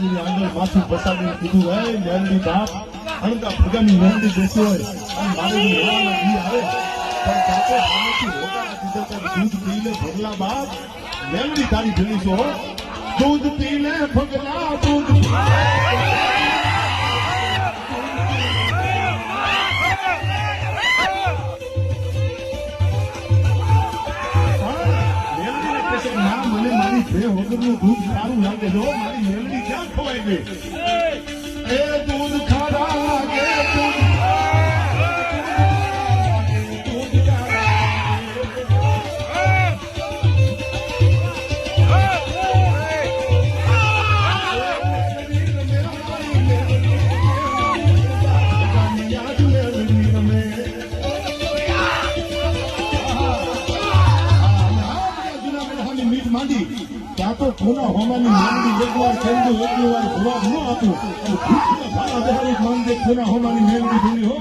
માતાજીની આગળ માથું પસાડીને કીધું હે મેલડી બાપ અણકા ભગાની મેલડી બેસી હોય અને મારે રહેવાના ઈ આવે પણ તાતો સામેથી હોગાના દીધા દૂધ પી લે ભગલા બાપ મેલડી તારી ભેળી છો દૂધ પી લે ભગલા દૂધ ના મને મારી બે વગરનું દૂધ સારું લાગે જો મારી મેલડી ક્યાં ખવાઈ ગઈ એ દૂધ ખારા લાગે ત્યાં તો કોના હોમાની મેલડી એકવાર ખેલતું એકવાર જવાબ ન આપું ભાડા દહાડી માંગે કોના હોમાની મેલડી ભૂલી હો